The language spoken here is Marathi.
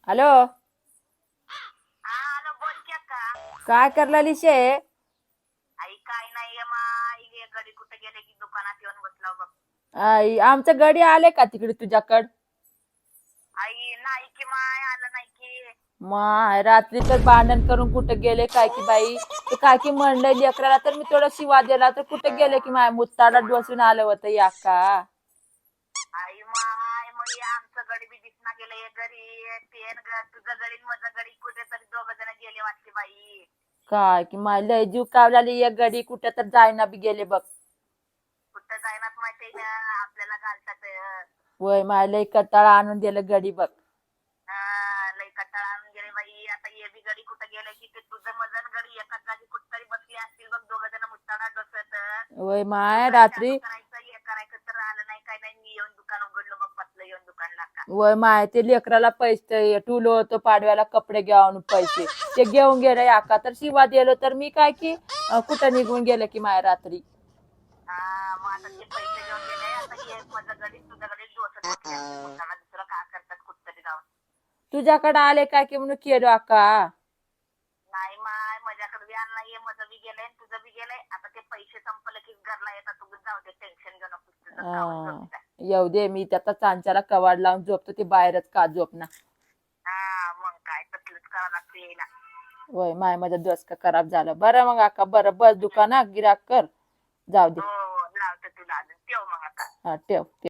हॅलो. हा हॅलो बोल की अक्का. काय करलाली शे? आई काय नाही माय हे घरी कुठे गेले की दुकानात येऊन बसलाव बघ. आई आमचं गडी आले का तिकडे तुझ्याकड? आई नाही की माय आलं नाही की. माय रात्री तर भांडण करून कुठे गेले काय की बाई. ते काय की म्हणलंय लेकराला तर मी थोडा शिवा दिला तर कुठे गेले की माय मुत्ताडा डोसून आलं होतं या का. आई माय मग हे आमचं गडी बी दिसना गेलं हे घरी तुझं गडी आणि माझं गडी कुठेतरी दोघ जण गेले वाटते बाई. काय की माय लय जीव कावलाली एक गडी कुठे तर जायना बी गेले बघ. कुठं जायनात माहिती ना आपल्याला घालतात. वय माय लय कटाळा आणून दिलं गडी बघ. लय कंटाळा आणून गेले बाई. आता हे बी गडी कुठं गेलं की ते तुझं मजन गडी एकाच जागी कुठतरी बसली असतील बघ दोघ जण मुत्ताडा डोसत. वय माय रात्री हे करायचं तर आलं नाही काय नाही मी येऊन दुकान उघडलो मग बसलं येऊन दुकानला का. वय माय ते लेकराला पैसे टुलो होतो पाडव्याला कपडे घेऊन पैसे ते घेऊन गेले आका तर शिवा दिलो तर मी काय की कुठं निघून गेले की माय रात्री. मग आता ते पैसे घेऊन गेले आता हे माझं गडी तुझं गडी डोसत बसले असतील मुद्दाला दुसरं काय करतात कुठतरी जाऊन. तुझ्याकडे आले काय की म्हणून केलो आका. नाही माय माझ्याकडे बी आणला ये माझं बी गेलंय तुझं बी गेलंय आता ते पैसे संपलं की घरला येतात तू जाऊ दे टेन्शन घेऊ नको तुझं खाऊन झोप जा. येऊ दे मी त्याचा चांचाला कवाड लावून झोपतो ते बाहेरच का झोपना. मग काय तसलंच करावं लागतं यायला. वय माय माझं डोसकं खराब झालं बरं मग आका बरं बस दुकानात गिराक कर जाऊ दे. हो लावतो तुला अजून ठेव मग आता. हा ठेव.